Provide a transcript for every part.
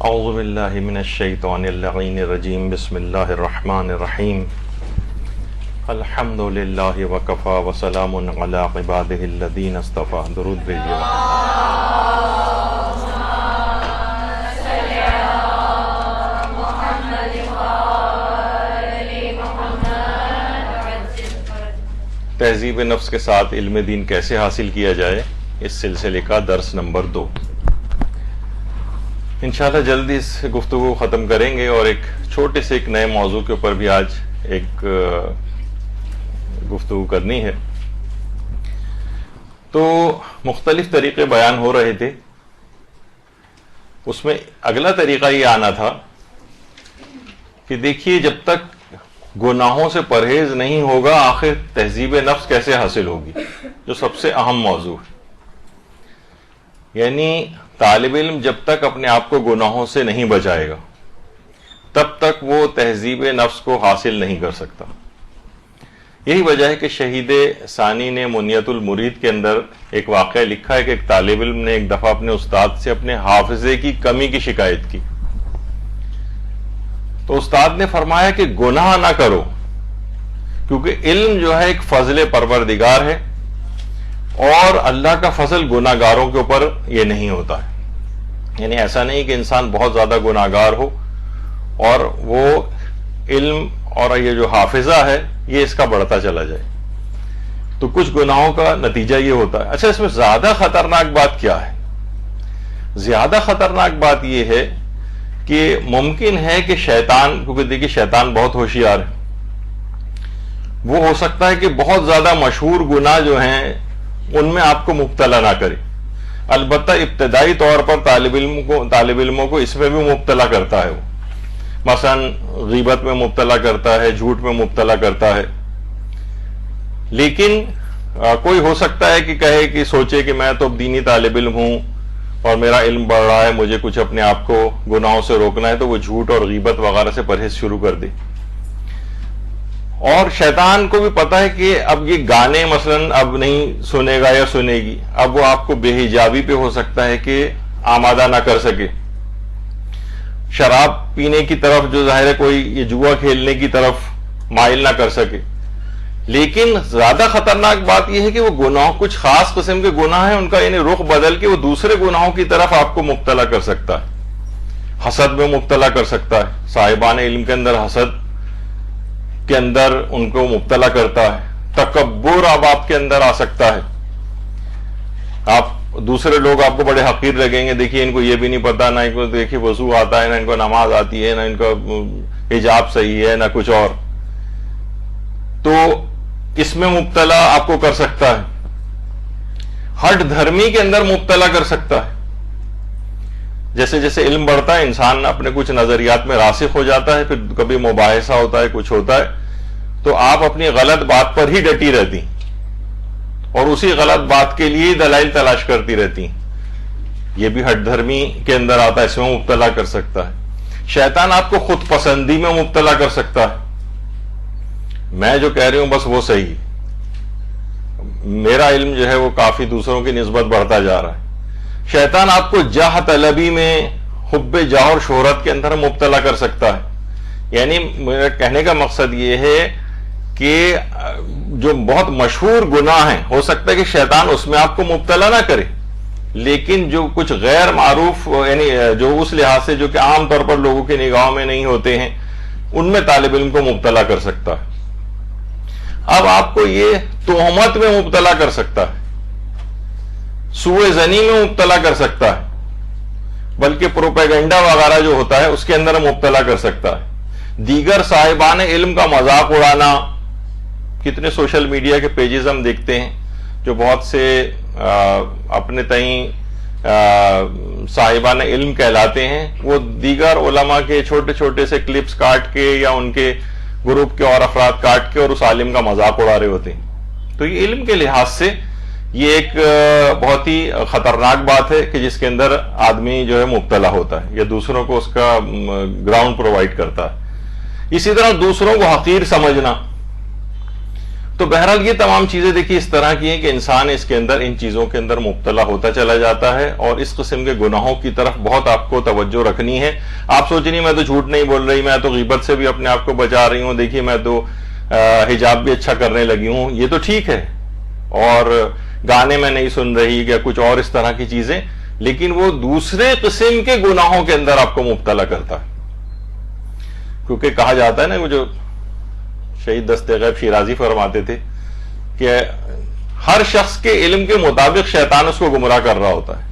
اعوذ باللہ من الشیطان اللعین الرجیم بسم اللہ الرحمن الرحیم الحمد للہ وکفا وسلام علی عبادہ الذین اصطفیٰ. درود بھیجیے. تہذیب نفس کے ساتھ علم دین کیسے حاصل کیا جائے، اس سلسلے کا درس نمبر 2. انشاءاللہ جلدی اس گفتگو ختم کریں گے اور ایک چھوٹے سے ایک نئے موضوع کے اوپر بھی آج ایک گفتگو کرنی ہے. تو مختلف طریقے بیان ہو رہے تھے، اس میں اگلا طریقہ یہ آنا تھا کہ دیکھیے جب تک گناہوں سے پرہیز نہیں ہوگا آخر تہذیب نفس کیسے حاصل ہوگی، جو سب سے اہم موضوع ہے. یعنی طالب علم جب تک اپنے آپ کو گناہوں سے نہیں بچائے گا تب تک وہ تہذیب نفس کو حاصل نہیں کر سکتا. یہی وجہ ہے کہ شہید ثانی نے منیت المرید کے اندر ایک واقعہ لکھا ہے کہ ایک طالب علم نے ایک دفعہ اپنے استاد سے اپنے حافظے کی کمی کی شکایت کی. تو استاد نے فرمایا کہ گناہ نہ کرو، کیونکہ علم جو ہے ایک فضل پروردگار ہے اور اللہ کا فضل گناہ گاروں کے اوپر یہ نہیں ہوتا ہے. یعنی ایسا نہیں کہ انسان بہت زیادہ گناہ گار ہو اور وہ علم اور یہ جو حافظہ ہے یہ اس کا بڑھتا چلا جائے. تو کچھ گناہوں کا نتیجہ یہ ہوتا ہے. اچھا، اس میں زیادہ خطرناک بات کیا ہے؟ زیادہ خطرناک بات یہ ہے کہ ممکن ہے کہ شیطان، کیونکہ دیکھیے شیطان بہت ہوشیار ہے، وہ ہو سکتا ہے کہ بہت زیادہ مشہور گناہ جو ہیں ان میں آپ کو مبتلا نہ کرے. البتہ ابتدائی طور پر طالب علموں کو اس میں بھی مبتلا کرتا ہے. وہ مثلا غیبت میں مبتلا کرتا ہے، جھوٹ میں مبتلا کرتا ہے. لیکن کوئی ہو سکتا ہے کہ کہے کہ سوچے کہ میں تو دینی طالب علم ہوں اور میرا علم بڑھ رہا ہے، مجھے کچھ اپنے آپ کو گناہوں سے روکنا ہے، تو وہ جھوٹ اور غیبت وغیرہ سے پرہیز شروع کر دے. اور شیطان کو بھی پتا ہے کہ اب یہ گانے مثلا اب نہیں سنے گا یا سنے گی، اب وہ آپ کو بے حجابی پہ ہو سکتا ہے کہ آمادہ نہ کر سکے. شراب پینے کی طرف جو ظاہر ہے کوئی یہ جوا کھیلنے کی طرف مائل نہ کر سکے. لیکن زیادہ خطرناک بات یہ ہے کہ وہ گناہ، کچھ خاص قسم کے گناہ ہیں، ان کا یعنی رخ بدل کے وہ دوسرے گناہوں کی طرف آپ کو مبتلا کر سکتا ہے. حسد میں مبتلا کر سکتا ہے. صاحبان علم کے اندر حسد کے اندر ان کو مبتلا کرتا ہے. تکبر اب آپ کے اندر آ سکتا ہے. آپ دوسرے لوگ آپ کو بڑے حقیر لگیں گے، دیکھیے ان کو یہ بھی نہیں پتا، نہ ان کو دیکھیے وضو آتا ہے، نہ ان کو نماز آتی ہے، نہ ان کا حجاب صحیح ہے، نہ کچھ اور. تو اس میں مبتلا آپ کو کر سکتا ہے. ہٹ دھرمی کے اندر مبتلا کر سکتا ہے. جیسے جیسے علم بڑھتا ہے انسان اپنے کچھ نظریات میں راسخ ہو جاتا ہے، پھر کبھی مباحثہ ہوتا ہے، کچھ ہوتا ہے، تو آپ اپنی غلط بات پر ہی ڈٹی رہتی اور اسی غلط بات کے لیے دلائل تلاش کرتی رہتی. یہ بھی ہٹ دھرمی کے اندر آتا ہے، اس میں مبتلا کر سکتا ہے. شیطان آپ کو خود پسندی میں مبتلا کر سکتا ہے. میں جو کہہ رہی ہوں بس وہ صحیح، میرا علم جو ہے وہ کافی دوسروں کی نسبت بڑھتا جا رہا ہے. شیطان آپ کو جاہ طلبی میں، حب جاہ اور شہرت کے اندر مبتلا کر سکتا ہے. یعنی میرا کہنے کا مقصد یہ ہے کہ جو بہت مشہور گناہ ہیں ہو سکتا ہے کہ شیطان اس میں آپ کو مبتلا نہ کرے، لیکن جو کچھ غیر معروف، یعنی جو اس لحاظ سے جو کہ عام طور پر لوگوں کی نگاہوں میں نہیں ہوتے ہیں، ان میں طالب علم کو مبتلا کر سکتا ہے. اب آپ کو یہ تہمت میں مبتلا کر سکتا ہے، سوء ظنی میں مبتلا کر سکتا ہے، بلکہ پروپیگنڈا وغیرہ جو ہوتا ہے اس کے اندر مبتلا کر سکتا ہے. دیگر صاحبان علم کا مذاق اڑانا، کتنے سوشل میڈیا کے پیجز ہم دیکھتے ہیں جو بہت سے اپنے تئیں صاحبان علم کہلاتے ہیں، وہ دیگر علماء کے چھوٹے چھوٹے سے کلپس کاٹ کے یا ان کے گروپ کے اور افراد کاٹ کے اور اس عالم کا مذاق اڑا رہے ہوتے ہیں. تو یہ علم کے لحاظ سے یہ ایک بہت ہی خطرناک بات ہے کہ جس کے اندر آدمی جو ہے مبتلا ہوتا ہے یا دوسروں کو اس کا گراؤنڈ پرووائڈ کرتا ہے. اسی طرح دوسروں کو حقیر سمجھنا، تو بہرحال یہ تمام چیزیں دیکھیے اس طرح کی ہیں کہ انسان اس کے اندر ان چیزوں کے اندر مبتلا ہوتا چلا جاتا ہے، اور اس قسم کے گناہوں کی طرف بہت آپ کو توجہ رکھنی ہے۔ آپ سوچ نہیں میں تو جھوٹ نہیں بول رہی، میں تو غیبت سے بھی اپنے آپ کو بچا رہی ہوں، دیکھیے میں تو حجاب بھی اچھا کرنے لگی ہوں، یہ تو ٹھیک ہے، اور گانے میں نہیں سن رہی یا کچھ اور اس طرح کی چیزیں، لیکن وہ دوسرے قسم کے گناہوں کے اندر آپ کو مبتلا کرتا ہے۔ کیونکہ کہا جاتا ہے نا، وہ جو شہید دست غیب شیرازی فرماتے تھے کہ ہر شخص کے علم کے مطابق شیطان اس کو گمراہ کر رہا ہوتا ہے۔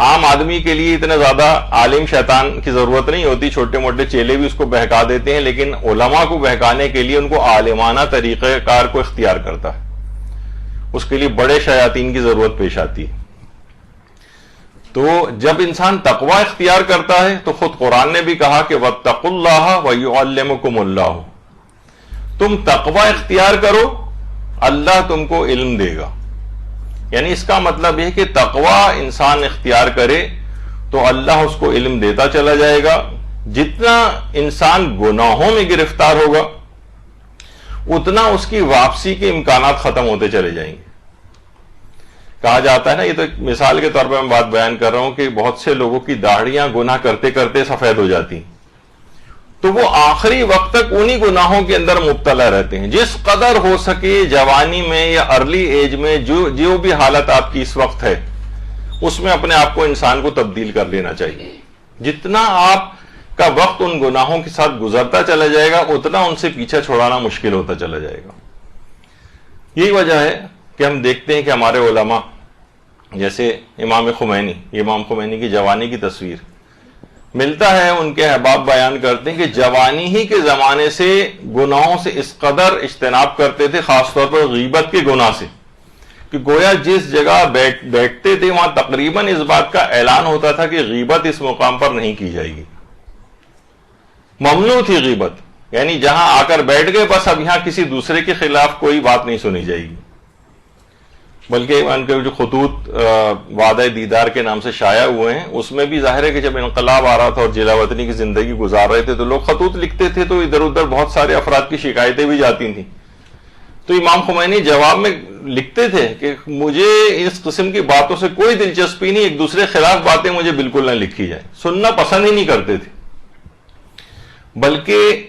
عام آدمی کے لیے اتنے زیادہ عالم شیطان کی ضرورت نہیں ہوتی، چھوٹے موٹے چیلے بھی اس کو بہکا دیتے ہیں، لیکن علماء کو بہکانے کے لیے ان کو عالمانہ طریقہ کار کو اختیار کرتا ہے، اس کے لیے بڑے شیاطین کی ضرورت پیش آتی ہے۔ تو جب انسان تقوی اختیار کرتا ہے تو خود قرآن نے بھی کہا کہ وَاتَّقُوا اللَّهَ وَيُعَلِّمُكُمُ اللَّهُ، تم تقوی اختیار کرو، اللہ تم کو علم دے گا۔ یعنی اس کا مطلب یہ کہ تقوی انسان اختیار کرے تو اللہ اس کو علم دیتا چلا جائے گا۔ جتنا انسان گناہوں میں گرفتار ہوگا اتنا اس کی واپسی کے امکانات ختم ہوتے چلے جائیں گے۔ کہا جاتا ہے نا، یہ تو ایک مثال کے طور پر میں بات بیان کر رہا ہوں کہ بہت سے لوگوں کی داڑھیاں گناہ کرتے کرتے سفید ہو جاتی ہیں، تو وہ آخری وقت تک انہی گناہوں کے اندر مبتلا رہتے ہیں۔ جس قدر ہو سکے جوانی میں یا ارلی ایج میں جو بھی حالت آپ کی اس وقت ہے اس میں اپنے آپ کو انسان کو تبدیل کر لینا چاہیے۔ جتنا آپ کا وقت ان گناہوں کے ساتھ گزرتا چلا جائے گا اتنا ان سے پیچھا چھڑانا مشکل ہوتا چلا جائے گا۔ یہی وجہ ہے کہ ہم دیکھتے ہیں کہ ہمارے علماء جیسے امام خمینی کی جوانی کی تصویر ملتا ہے، ان کے احباب بیان کرتے ہیں کہ جوانی ہی کے زمانے سے گناہوں سے اس قدر اجتناب کرتے تھے، خاص طور پر غیبت کے گناہ سے، کہ گویا جس جگہ بیٹھتے تھے وہاں تقریباً اس بات کا اعلان ہوتا تھا کہ غیبت اس مقام پر نہیں کی جائے گی، ممنوع تھی غیبت، یعنی جہاں آ کر بیٹھ گئے بس اب یہاں کسی دوسرے کے خلاف کوئی بات نہیں سنی جائے گی۔ بلکہ ان کے جو خطوط وعدہ دیدار کے نام سے شائع ہوئے ہیں اس میں بھی ظاہر ہے کہ جب انقلاب آ رہا تھا اور جلا وطنی کی زندگی گزار رہے تھے تو لوگ خطوط لکھتے تھے، تو ادھر ادھر بہت سارے افراد کی شکایتیں بھی جاتی تھیں، تو امام خمینی جواب میں لکھتے تھے کہ مجھے اس قسم کی باتوں سے کوئی دلچسپی نہیں، ایک دوسرے خلاف باتیں مجھے بالکل نہ لکھی جائے، سننا پسند ہی نہیں کرتے تھے۔ بلکہ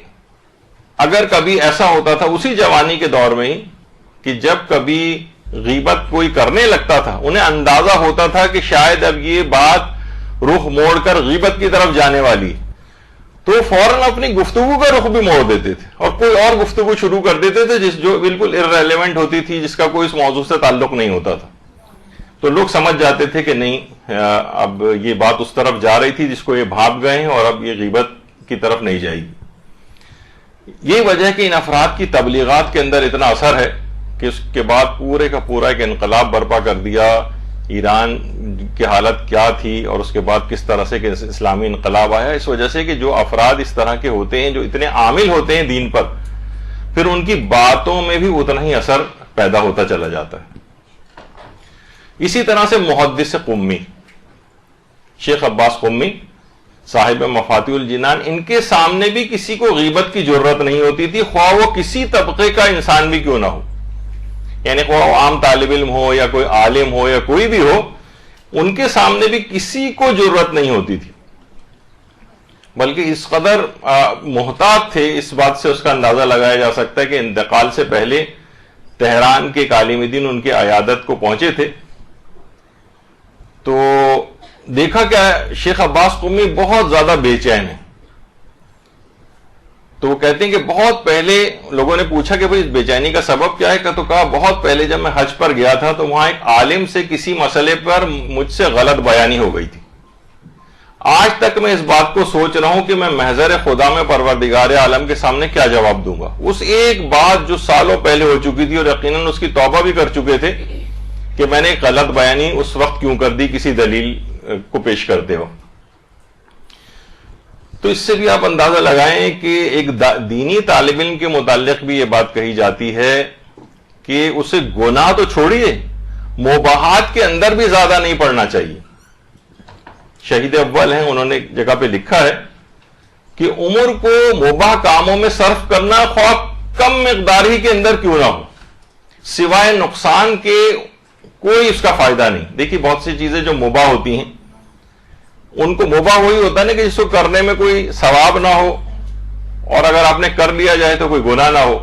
اگر کبھی ایسا ہوتا تھا اسی جوانی کے دور میں ہی کہ جب کبھی غیبت کوئی کرنے لگتا تھا انہیں اندازہ ہوتا تھا کہ شاید اب یہ بات رخ موڑ کر غیبت کی طرف جانے والی، تو فوراً اپنی گفتگو کا رخ بھی موڑ دیتے تھے اور کوئی اور گفتگو شروع کر دیتے تھے جو بالکل ارریلیونٹ ہوتی تھی، جس کا کوئی اس موضوع سے تعلق نہیں ہوتا تھا۔ تو لوگ سمجھ جاتے تھے کہ نہیں اب یہ بات اس طرف جا رہی تھی جس کو یہ بھاگ گئے ہیں اور اب یہ غیبت کی طرف نہیں جائے گی۔ یہ وجہ ہے کہ ان افراد کی تبلیغات کے اندر اتنا اثر ہے کہ اس کے بعد پورے کا پورا ایک انقلاب برپا کر دیا۔ ایران کی حالت کیا تھی اور اس کے بعد کس طرح سے کہ اسلامی انقلاب آیا، اس وجہ سے کہ جو افراد اس طرح کے ہوتے ہیں، جو اتنے عامل ہوتے ہیں دین پر، پھر ان کی باتوں میں بھی اتنا ہی اثر پیدا ہوتا چلا جاتا ہے۔ اسی طرح سے محدث قمی شیخ عباس قمی صاحب مفاتیح الجنان، ان کے سامنے بھی کسی کو غیبت کی ضرورت نہیں ہوتی تھی، خواہ وہ کسی طبقے کا انسان بھی کیوں نہ ہو، یعنی خواہ وہ عام طالب علم ہو یا کوئی عالم ہو یا کوئی بھی ہو، ان کے سامنے بھی کسی کو ضرورت نہیں ہوتی تھی۔ بلکہ اس قدر محتاط تھے، اس بات سے اس کا اندازہ لگایا جا سکتا ہے کہ انتقال سے پہلے تہران کے عالم دین ان کے عیادت کو پہنچے تھے، تو دیکھا کہ شیخ عباس قمی بہت زیادہ بے چین ہے۔ تو وہ کہتے ہیں کہ بہت پہلے لوگوں نے پوچھا کہ بھئی بے چینی کا سبب کیا ہے، تو کہا بہت پہلے جب میں حج پر گیا تھا تو وہاں ایک عالم سے کسی مسئلے پر مجھ سے غلط بیانی ہو گئی تھی، آج تک میں اس بات کو سوچ رہا ہوں کہ میں محضر خدا میں پروردگار عالم کے سامنے کیا جواب دوں گا۔ اس ایک بات جو سالوں پہلے ہو چکی تھی اور یقیناً اس کی توبہ بھی کر چکے تھے کہ میں نے ایک غلط بیانی اس وقت کیوں کر دی کسی دلیل کو پیش کرتے ہو۔ تو اس سے بھی آپ اندازہ لگائیں کہ ایک دینی طالب علم کے متعلق بھی یہ بات کہی جاتی ہے کہ اسے گناہ تو چھوڑیے، مباحات کے اندر بھی زیادہ نہیں پڑنا چاہیے۔ شہید اول ہیں، انہوں نے جگہ پہ لکھا ہے کہ عمر کو مباح کاموں میں صرف کرنا، خواہ کم مقدار ہی کے اندر کیوں نہ ہو، سوائے نقصان کے کوئی اس کا فائدہ نہیں۔ دیکھیے بہت سی چیزیں جو مباح ہوتی ہیں، ان کو مباح وہی ہوتا ہے نا کہ جس کو کرنے میں کوئی ثواب نہ ہو، اور اگر آپ نے کر لیا جائے تو کوئی گناہ نہ ہو۔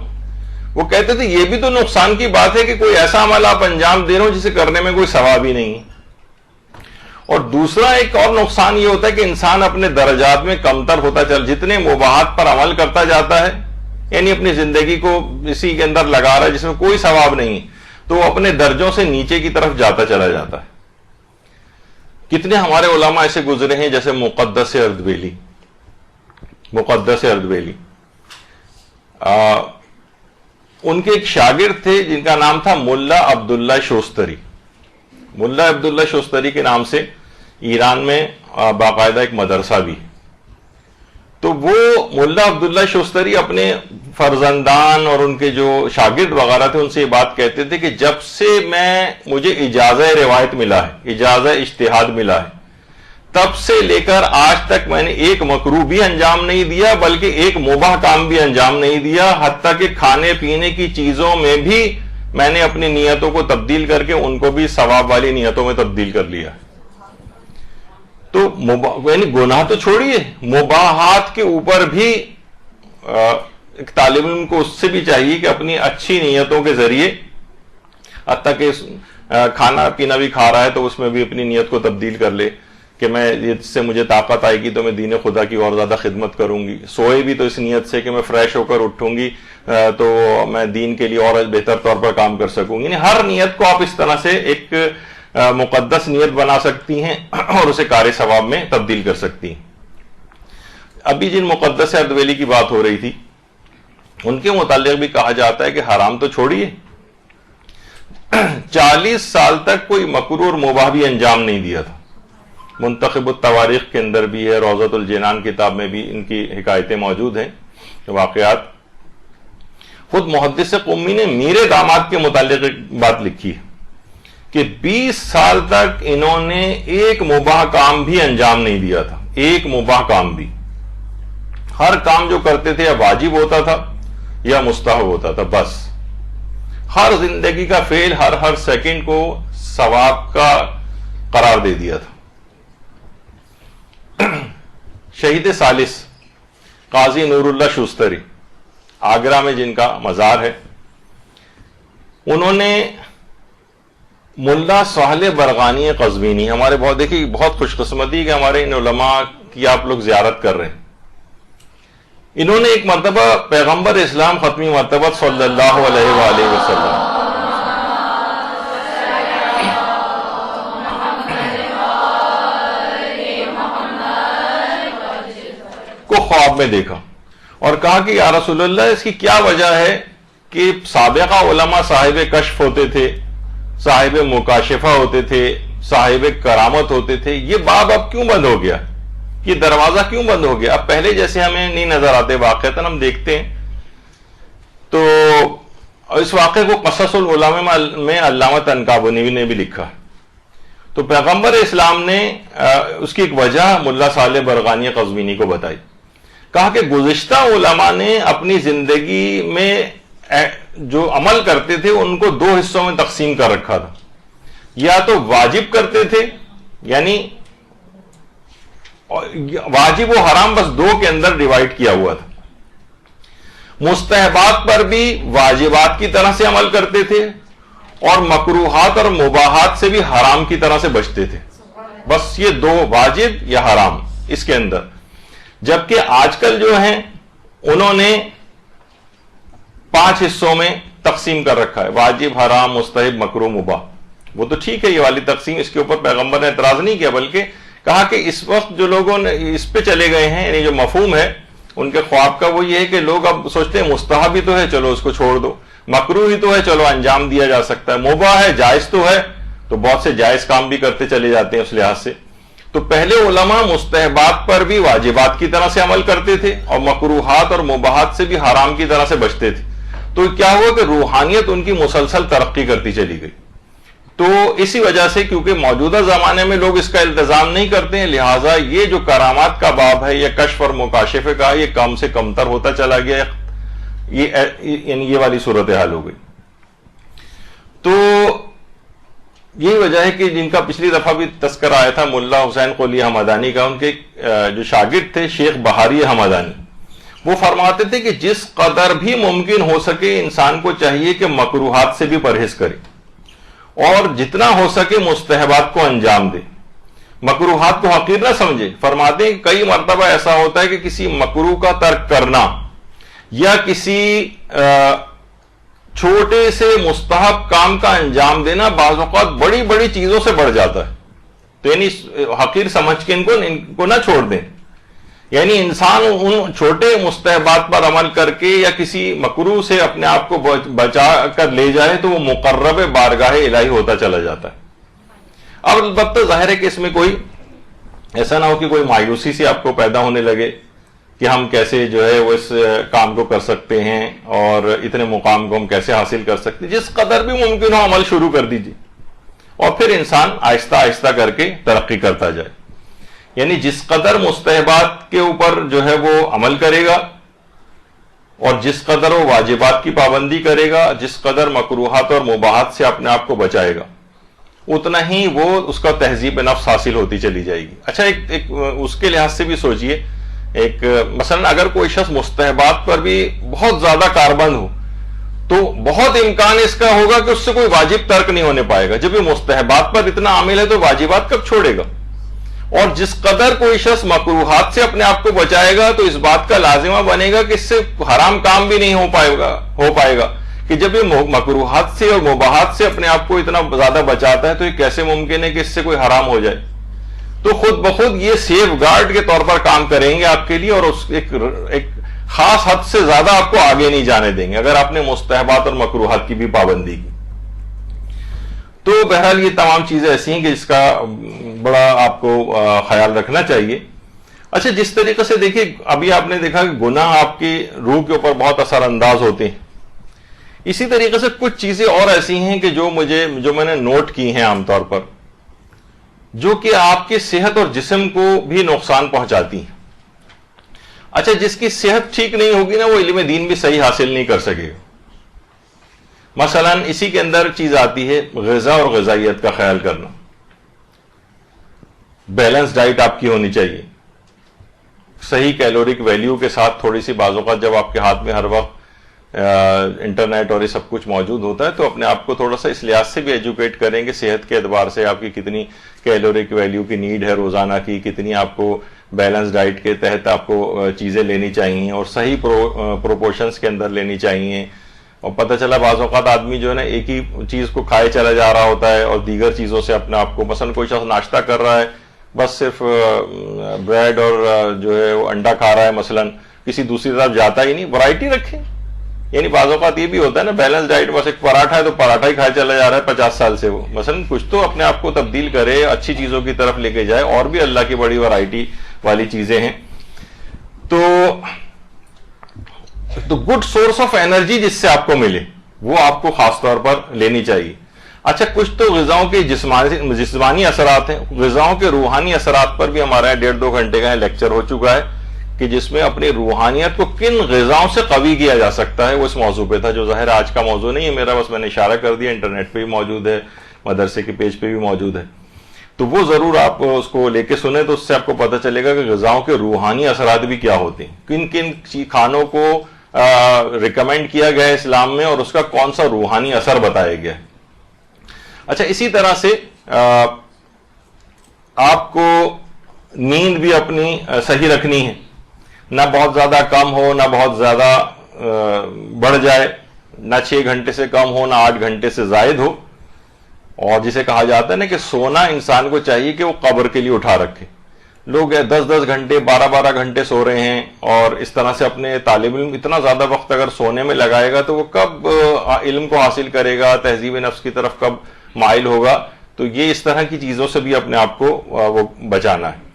وہ کہتے تھے یہ بھی تو نقصان کی بات ہے کہ کوئی ایسا عمل آپ انجام دے رہے ہو جسے کرنے میں کوئی ثواب ہی نہیں ہے۔ اور دوسرا ایک اور نقصان یہ ہوتا ہے کہ انسان اپنے درجات میں کمتر ہوتا جتنے مباحات پر عمل کرتا جاتا ہے، یعنی اپنی زندگی کو اسی کے اندر لگا رہا ہے جس میں کوئی ثواب نہیں ہے، تو وہ اپنے درجوں سے نیچے کی طرف جاتا چلا جاتا ہے۔ کتنے ہمارے علماء ایسے گزرے ہیں جیسے مقدس اردبیلی، ان کے ایک شاگرد تھے جن کا نام تھا ملا عبداللہ شوستری۔ ملا عبداللہ شوستری کے نام سے ایران میں باقاعدہ ایک مدرسہ بھی ہے۔ تو وہ ملا عبداللہ شوستری اپنے فرزندان اور ان کے جو شاگرد وغیرہ تھے ان سے یہ بات کہتے تھے کہ جب سے مجھے اجازہ روایت ملا ہے، اجازہ اجتہاد ملا ہے، تب سے لے کر آج تک میں نے ایک مکروہ بھی انجام نہیں دیا، بلکہ ایک مباح کام بھی انجام نہیں دیا، حتیٰ کہ کھانے پینے کی چیزوں میں بھی میں نے اپنی نیتوں کو تبدیل کر کے ان کو بھی ثواب والی نیتوں میں تبدیل کر لیا۔ تو یعنی گناہ تو چھوڑیے، مباحات کے اوپر بھی ایک طالب علم کو اس سے بھی چاہیے کہ اپنی اچھی نیتوں کے ذریعے، حتیٰ کہ کھانا پینا بھی کھا رہا ہے تو اس میں بھی اپنی نیت کو تبدیل کر لے کہ میں اس سے مجھے طاقت آئے گی تو میں دین خدا کی اور زیادہ خدمت کروں گی۔ سوئے بھی تو اس نیت سے کہ میں فریش ہو کر اٹھوں گی تو میں دین کے لیے اور بہتر طور پر کام کر سکوں گی۔ یعنی ہر نیت کو آپ اس طرح سے ایک مقدس نیت بنا سکتی ہیں اور اسے کار ثواب میں تبدیل کر سکتی ہیں۔ ابھی جن مقدس اردبیلی کی بات ہو رہی تھی ان کے متعلق بھی کہا جاتا ہے کہ حرام تو چھوڑیے، 40 سال تک کوئی مکروہ اور مباح بھی انجام نہیں دیا تھا۔ منتخب التواریخ کے اندر بھی ہے، روضۃ الجنان کتاب میں بھی ان کی حکایتیں موجود ہیں، واقعات۔ خود محدث قمی نے میرے داماد کے متعلق ایک بات لکھی ہے کہ 20 سال تک انہوں نے ایک مباح کام بھی انجام نہیں دیا تھا، ایک مباح کام بھی۔ ہر کام جو کرتے تھے یا واجب ہوتا تھا یا مستحب ہوتا تھا، بس ہر زندگی کا فعل ہر سیکنڈ کو ثواب کا قرار دے دیا تھا۔ شہید ثالث قاضی نور اللہ شوستری، آگرہ میں جن کا مزار ہے، انہوں نے ملا صالح برغانی قزوینی، ہمارے بہت دیکھیے بہت خوش قسمتی کہ ہمارے ان علماء کی آپ لوگ زیارت کر رہے ہیں۔ انہوں نے ایک مرتبہ پیغمبر اسلام ختمی مرتبہ صلی اللہ علیہ وآلہ وسلم کو خواب میں دیکھا اور کہا کہ یا رسول اللہ اس کی کیا وجہ ہے کہ سابقہ علماء صاحب کشف ہوتے تھے، صاحب مکاشفہ ہوتے تھے، صاحب کرامت ہوتے تھے، یہ باب اب کیوں بند ہو گیا، یہ دروازہ کیوں بند ہو گیا، اب پہلے جیسے ہمیں نہیں نظر آتے، واقعتاً ہم دیکھتے ہیں۔ تو اس واقعے کو قصص العلماء میں علامہ تنکابنی نے بھی لکھا۔ تو پیغمبر اسلام نے اس کی ایک وجہ ملا صالح برغانی قزوینی کو بتائی، کہا کہ گزشتہ علماء نے اپنی زندگی میں جو عمل کرتے تھے ان کو 2 حصوں میں تقسیم کر رکھا تھا، یا تو واجب کرتے تھے، یعنی واجب و حرام بس 2 کے اندر ڈیوائیڈ کیا ہوا تھا، مستحبات پر بھی واجبات کی طرح سے عمل کرتے تھے اور مکروہات اور مباحات سے بھی حرام کی طرح سے بچتے تھے، بس یہ 2، واجب یا حرام اس کے اندر۔ جبکہ آج کل جو ہیں انہوں نے 5 حصوں میں تقسیم کر رکھا ہے، واجب، حرام، مستحب، مکروہ، مباح۔ وہ تو ٹھیک ہے یہ والی تقسیم، اس کے اوپر پیغمبر نے اعتراض نہیں کیا، بلکہ کہا کہ اس وقت جو لوگوں نے اس پہ چلے گئے ہیں، یعنی جو مفہوم ہے ان کے خواب کا وہ یہ ہے کہ لوگ اب سوچتے ہیں مستحب ہی تو ہے چلو اس کو چھوڑ دو، مکروہ ہی تو ہے چلو انجام دیا جا سکتا ہے، مباح ہے جائز تو ہے، تو بہت سے جائز کام بھی کرتے چلے جاتے ہیں اس لحاظ سے۔ تو پہلے علماء مستحبات پر بھی واجبات کی طرح سے عمل کرتے تھے اور مکروہات اور مباحات سے بھی حرام کی طرح سے بچتے تھے، تو کیا ہوا کہ روحانیت ان کی مسلسل ترقی کرتی چلی گئی۔ تو اسی وجہ سے کیونکہ موجودہ زمانے میں لوگ اس کا التزام نہیں کرتے ہیں، لہٰذا یہ جو کرامات کا باب ہے یا کشف اور مکاشفے کا، یہ کم سے کمتر ہوتا چلا گیا، یہ والی صورتحال ہو گئی. تو یہی وجہ ہے کہ جن کا پچھلی دفعہ بھی تذکرہ آیا تھا ملا حسین قلی حمدانی کا، ان کے جو شاگرد تھے شیخ بہاری حمدانی، وہ فرماتے تھے کہ جس قدر بھی ممکن ہو سکے انسان کو چاہیے کہ مکروہات سے بھی پرہیز کرے اور جتنا ہو سکے مستحبات کو انجام دے، مکروہات کو حقیر نہ سمجھے. فرماتے ہیں کہ کئی مرتبہ ایسا ہوتا ہے کہ کسی مکروہ کا ترک کرنا یا کسی چھوٹے سے مستحب کام کا انجام دینا بعض اوقات بڑی بڑی چیزوں سے بڑھ جاتا ہے. تو یعنی حقیر سمجھ کے ان کو نہ چھوڑ دیں. یعنی انسان ان چھوٹے مستحبات پر عمل کر کے یا کسی مکروہ سے اپنے آپ کو بچا کر لے جائے تو وہ مقرب بارگاہ الہی ہوتا چلا جاتا ہے. اب البتہ ظاہر ہے کہ اس میں کوئی ایسا نہ ہو کہ کوئی مایوسی سے آپ کو پیدا ہونے لگے کہ ہم کیسے جو ہے وہ اس کام کو کر سکتے ہیں اور اتنے مقام کو ہم کیسے حاصل کر سکتے ہیں. جس قدر بھی ممکن ہو عمل شروع کر دیجیے اور پھر انسان آہستہ آہستہ کر کے ترقی کرتا جائے. یعنی جس قدر مستحبات کے اوپر جو ہے وہ عمل کرے گا اور جس قدر وہ واجبات کی پابندی کرے گا، جس قدر مکروہات اور مباحات سے اپنے آپ کو بچائے گا، اتنا ہی وہ اس کا تہذیب نفس حاصل ہوتی چلی جائے گی. اچھا ایک اس کے لحاظ سے بھی سوچئے، ایک مثلا اگر کوئی شخص مستحبات پر بھی بہت زیادہ کاربند ہو تو بہت امکان اس کا ہوگا کہ اس سے کوئی واجب ترک نہیں ہونے پائے گا. جب یہ مستحبات پر اتنا عامل ہے تو واجبات کب چھوڑے گا؟ اور جس قدر کوئی شخص مکروہات سے اپنے آپ کو بچائے گا تو اس بات کا لازمہ بنے گا کہ اس سے حرام کام بھی نہیں ہو پائے گا کہ جب یہ مکروہات سے اور مباحات سے اپنے آپ کو اتنا زیادہ بچاتا ہے تو یہ کیسے ممکن ہے کہ اس سے کوئی حرام ہو جائے. تو خود بخود یہ سیف گارڈ کے طور پر کام کریں گے آپ کے لیے اور ایک خاص حد سے زیادہ آپ کو آگے نہیں جانے دیں گے اگر آپ نے مستحبات اور مکروہات کی بھی پابندی کی. تو بہرحال یہ تمام چیزیں ایسی ہیں کہ اس کا بڑا آپ کو خیال رکھنا چاہیے. اچھا جس طریقے سے دیکھیے ابھی آپ نے دیکھا کہ گناہ آپ کی روح کے اوپر بہت اثر انداز ہوتے ہیں، اسی طریقے سے کچھ چیزیں اور ایسی ہیں کہ جو میں نے نوٹ کی ہیں عام طور پر، جو کہ آپ کی صحت اور جسم کو بھی نقصان پہنچاتی ہیں. اچھا جس کی صحت ٹھیک نہیں ہوگی نا وہ علم دین بھی صحیح حاصل نہیں کر سکے گا. مثلا اسی کے اندر چیز آتی ہے غذا اور غذائیت کا خیال کرنا. بیلنس ڈائٹ آپ کی ہونی چاہیے، صحیح کیلورک ویلیو کے ساتھ. تھوڑی سی بعض اوقات جب آپ کے ہاتھ میں ہر وقت انٹرنیٹ اور یہ سب کچھ موجود ہوتا ہے تو اپنے آپ کو تھوڑا سا اس لحاظ سے بھی ایجوکیٹ کریں کہ صحت کے اعتبار سے آپ کی کتنی کیلورک ویلیو کی نیڈ ہے روزانہ کی، کتنی آپ کو بیلنس ڈائٹ کے تحت آپ کو چیزیں لینی چاہیے اور صحیح پروپورشنز کے اندر لینی چاہیے. اور پتہ چلا بعض اوقات آدمی جو ہے نا ایک ہی چیز کو کھائے چلا جا رہا ہوتا ہے اور دیگر چیزوں سے اپنے آپ کو، مثلا کوئی شخص ناشتہ کر رہا ہے بس صرف بریڈ اور جو ہے وہ انڈا کھا رہا ہے، مثلا کسی دوسری طرف جاتا ہی نہیں. ورائٹی رکھیں. یعنی بعض اوقات یہ بھی ہوتا ہے نا بیلنس ڈائٹ بس ایک پراٹھا ہے تو پراٹھا ہی کھائے چلا جا رہا ہے 50 سال سے، وہ مثلا کچھ تو اپنے آپ کو تبدیل کرے، اچھی چیزوں کی طرف لے کے جائے. اور بھی اللہ کی بڑی ورائٹی والی چیزیں ہیں. تو گڈ سورس آف انرجی جس سے آپ کو ملے وہ آپ کو خاص طور پر لینی چاہیے. اچھا کچھ تو غذاؤں کے جسمانی اثرات ہیں، غذاؤں کے روحانی اثرات پر بھی ہمارا 1.5-2 گھنٹے کا لیکچر ہو چکا ہے کہ جس میں اپنی روحانیت کو کن غذاؤں سے قوی کیا جا سکتا ہے. وہ اس موضوع پہ تھا جو ظاہر آج کا موضوع نہیں ہے میرا، بس میں نے اشارہ کر دیا. انٹرنیٹ پہ بھی موجود ہے، مدرسے کے پیج پہ بھی موجود ہے، تو وہ ضرور آپ اس کو لے کے سنیں تو اس سے آپ کو پتہ چلے گا کہ غذاؤں کے روحانی اثرات بھی کیا ہوتے ہیں، کن کن کھانوں کو ریکمینڈ کیا گیا ہے اسلام میں اور اس کا کون سا روحانی اثر بتایا گیا ہے. اچھا اسی طرح سے آپ کو نیند بھی اپنی صحیح رکھنی ہے، نہ بہت زیادہ کم ہو نہ بہت زیادہ بڑھ جائے، نہ 6 گھنٹے سے کم ہو نہ 8 گھنٹے سے زائد ہو. اور جسے کہا جاتا ہے نا کہ سونا انسان کو چاہیے کہ وہ قبر کے لیے اٹھا رکھے. لوگ 10-10 گھنٹے 12-12 گھنٹے سو رہے ہیں اور اس طرح سے اپنے طالب علم اتنا زیادہ وقت اگر سونے میں لگائے گا تو وہ کب علم کو حاصل کرے گا، تہذیب نفس کی طرف کب مائل ہوگا. تو یہ اس طرح کی چیزوں سے بھی اپنے آپ کو وہ بچانا ہے.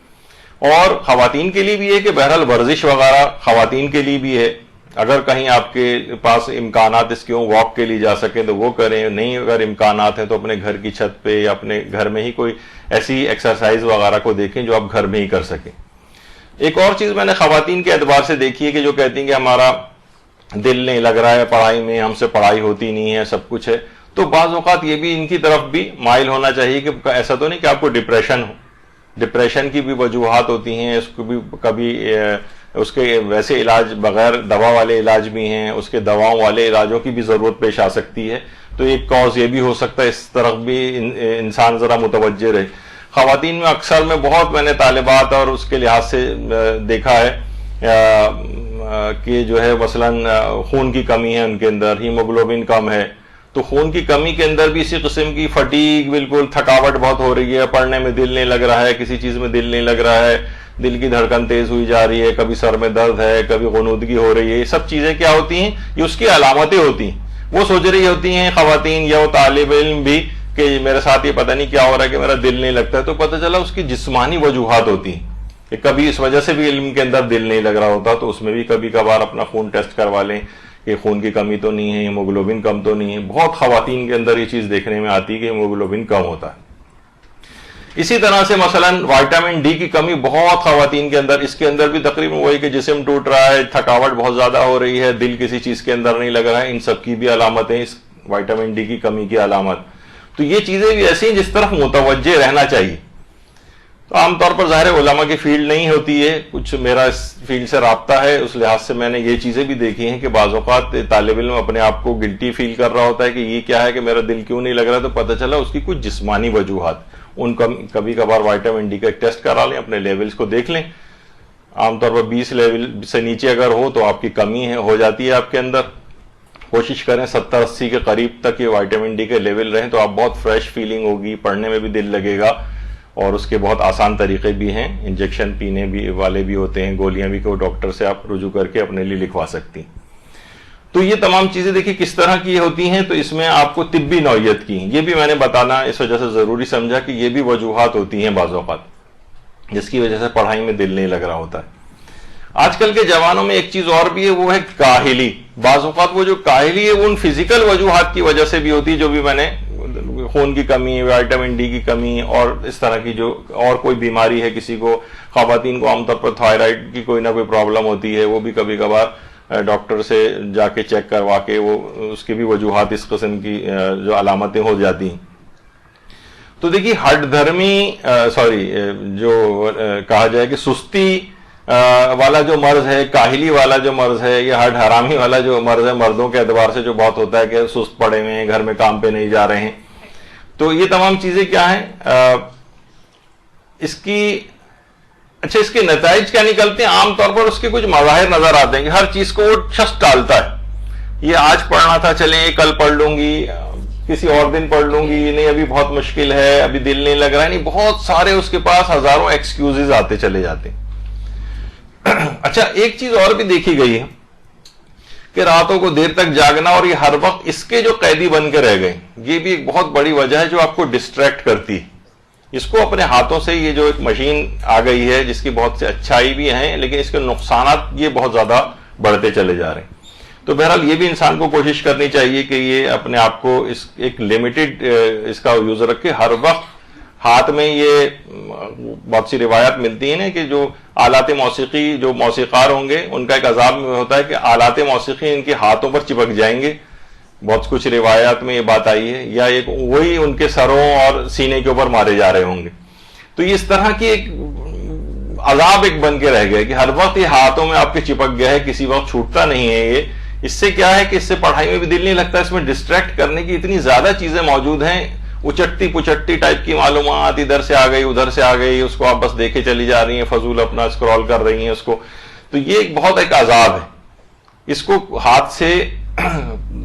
اور خواتین کے لیے بھی ہے کہ بہرحال ورزش وغیرہ خواتین کے لیے بھی ہے. اگر کہیں آپ کے پاس امکانات اس کے واک کے لیے جا سکیں تو وہ کریں، نہیں اگر امکانات ہیں تو اپنے گھر کی چھت پہ یا اپنے گھر میں ہی کوئی ایسی ایکسرسائز وغیرہ کو دیکھیں جو آپ گھر میں ہی کر سکیں. ایک اور چیز میں نے خواتین کے اعتبار سے دیکھی ہے کہ جو کہتی ہیں کہ ہمارا دل نہیں لگ رہا ہے پڑھائی میں، ہم سے پڑھائی ہوتی نہیں ہے، سب کچھ ہے، تو بعض اوقات یہ بھی ان کی طرف بھی مائل ہونا چاہیے کہ ایسا تو نہیں کہ آپ کو ڈپریشن ہو. ڈپریشن کی بھی وجوہات ہوتی ہیں، اس کو بھی کبھی اس کے ویسے علاج بغیر دوا والے علاج بھی ہیں، اس کے دواؤں والے علاجوں کی بھی ضرورت پیش آ سکتی ہے. تو ایک کاز یہ بھی ہو سکتا ہے، اس طرف بھی انسان ذرا متوجہ رہے. خواتین میں اکثر میں نے طالبات اور اس کے لحاظ سے دیکھا ہے کہ جو ہے مثلاً خون کی کمی ہے ان کے اندر، ہیموگلوبن کم ہے، تو خون کی کمی کے اندر بھی اسی قسم کی فٹیگ، بالکل تھکاوٹ بہت ہو رہی ہے، پڑھنے میں دل نہیں لگ رہا ہے، کسی چیز میں دل نہیں لگ رہا ہے، دل کی دھڑکن تیز ہوئی جا رہی ہے، کبھی سر میں درد ہے، کبھی غنودگی ہو رہی ہے. یہ سب چیزیں کیا ہوتی ہیں؟ یہ اس کی علامتیں ہوتی ہیں. وہ سوچ رہی ہوتی ہیں خواتین یا وہ طالب علم بھی کہ میرے ساتھ یہ پتہ نہیں کیا ہو رہا ہے کہ میرا دل نہیں لگتا ہے، تو پتہ چلا اس کی جسمانی وجوہات ہوتی ہیں کہ کبھی اس وجہ سے بھی علم کے اندر دل نہیں لگ رہا ہوتا، تو اس میں بھی کبھی کبھار اپنا خون ٹیسٹ کروا لیں کہ خون کی کمی تو نہیں ہے، ہیموگلوبن کم تو نہیں ہے. بہت خواتین کے اندر یہ چیز دیکھنے میں آتی ہے کہ ہیموگلوبن کم ہوتا ہے. اسی طرح سے مثلاً وائٹامن ڈی کی کمی بہت خواتین کے اندر، اس کے اندر بھی تقریباً وہی کہ جسم ٹوٹ رہا ہے، تھکاوٹ بہت زیادہ ہو رہی ہے، دل کسی چیز کے اندر نہیں لگ رہا ہے، ان سب کی بھی علامتیں اس وائٹامن ڈی کی کمی کی علامت. تو یہ چیزیں بھی ایسی ہیں جس طرف متوجہ رہنا چاہیے. تو عام طور پر ظاہر علماء کی فیلڈ نہیں ہوتی ہے، کچھ میرا اس فیلڈ سے رابطہ ہے، اس لحاظ سے میں نے یہ چیزیں بھی دیکھی ہیں کہ بعض اوقات طالب علم اپنے آپ کو گلٹی فیل کر رہا ہوتا ہے کہ یہ کیا ہے کہ میرا دل کیوں نہیں لگ رہا، تو پتہ چلا اس کی کچھ جسمانی وجوہات. ان کا کبھی کبھار وائٹامن ڈی کا ایک ٹیسٹ کرا لیں، اپنے لیولز کو دیکھ لیں. عام طور پر 20 لیول سے نیچے اگر ہو تو آپ کی کمی ہو جاتی ہے آپ کے اندر. کوشش کریں 70-80 کے قریب تک یہ وائٹامن ڈی کے لیول رہیں تو آپ بہت فریش فیلنگ ہوگی، پڑھنے میں بھی دل لگے گا. اور اس کے بہت آسان طریقے بھی ہیں، انجیکشن پینے بھی والے بھی ہوتے ہیں، گولیاں بھی کہ ڈاکٹر سے آپ رجوع کر کے اپنے لیے لکھوا سکتی. تو یہ تمام چیزیں دیکھیں کس طرح کی ہوتی ہیں. تو اس میں آپ کو طبی نوعیت کی یہ بھی میں نے بتانا اس وجہ سے ضروری سمجھا کہ یہ بھی وجوہات ہوتی ہیں بعض اوقات جس کی وجہ سے پڑھائی میں دل نہیں لگ رہا ہوتا ہے. آج کل کے جوانوں میں ایک چیز اور بھی ہے، وہ ہے کاہلی. بعض اوقات وہ جو کاہلی ہے وہ ان فزیکل وجوہات کی وجہ سے بھی ہوتی ہے، جو بھی میں نے خون کی کمی، وائٹامن ڈی کی کمی اور اس طرح کی جو اور کوئی بیماری ہے کسی کو. خواتین کو عام طور پر تھائرائڈ کی کوئی نہ کوئی پرابلم ہوتی ہے، وہ بھی کبھی کبھار ڈاکٹر سے جا کے چیک کروا کے وہ اس کی بھی وجوہات اس قسم کی جو علامتیں ہو جاتی ہیں. تو دیکھیے ہٹ دھرمی جو کہا جائے کہ سستی والا جو مرض ہے، کاہلی والا جو مرض ہے، یا ہٹ حرامی والا جو مرض ہے مردوں کے اعتبار سے جو بہت ہوتا ہے کہ سست پڑے ہوئے ہیں، گھر میں کام پہ نہیں جا رہے ہیں، تو یہ تمام چیزیں کیا ہیں اس کے نتائج کیا نکلتے ہیں؟ عام طور پر اس کے کچھ مظاہر نظر آتے ہیں کہ ہر چیز کو وہ شخص ٹالتا ہے. یہ آج پڑھنا تھا، چلیں یہ کل پڑھ لوں گی، کسی اور دن پڑھ لوں گی، نہیں ابھی بہت مشکل ہے، ابھی دل نہیں لگ رہا ہے، نہیں بہت سارے اس کے پاس ہزاروں ایکسکیوزز آتے چلے جاتے ہیں. اچھا ایک چیز اور بھی دیکھی گئی ہے کہ راتوں کو دیر تک جاگنا اور یہ ہر وقت اس کے جو قیدی بن کے رہ گئے، یہ بھی ایک بہت بڑی وجہ ہے جو آپ کو ڈسٹریکٹ کرتی ہے. اس کو اپنے ہاتھوں سے یہ جو ایک مشین آ گئی ہے جس کی بہت سے اچھائی بھی ہیں لیکن اس کے نقصانات یہ بہت زیادہ بڑھتے چلے جا رہے ہیں. تو بہرحال یہ بھی انسان کو کوشش کرنی چاہیے کہ یہ اپنے آپ کو اس ایک لمیٹڈ اس کا یوز رکھے. ہر وقت ہاتھ میں یہ بہت سی روایات ملتی ہیں نا کہ جو آلات موسیقی جو موسیقار ہوں گے ان کا ایک عذاب ہوتا ہے کہ آلات موسیقی ان کے ہاتھوں پر چپک جائیں گے. بہت کچھ روایات میں یہ بات آئی ہے، یا ایک وہی ان کے سروں اور سینے کے اوپر مارے جا رہے ہوں گے. تو یہ اس طرح کی ایک عذاب ایک بن کے رہ گیا کہ ہر وقت یہ ہاتھوں میں آپ کے چپک گیا ہے، کسی وقت چھوٹتا نہیں ہے. یہ اس سے کیا ہے کہ اس سے پڑھائی میں بھی دل نہیں لگتا. اس میں ڈسٹریکٹ کرنے کی اتنی زیادہ چیزیں موجود ہیں، اچٹی پچٹی ٹائپ کی معلومات، ادھر سے آ گئی ادھر سے آ گئی، اس کو آپ بس دیکھے چلی جا رہی ہیں، فضول اپنا اسکرول کر رہی ہیں اس کو. تو یہ ایک بہت ایک عذاب ہے. اس کو ہاتھ سے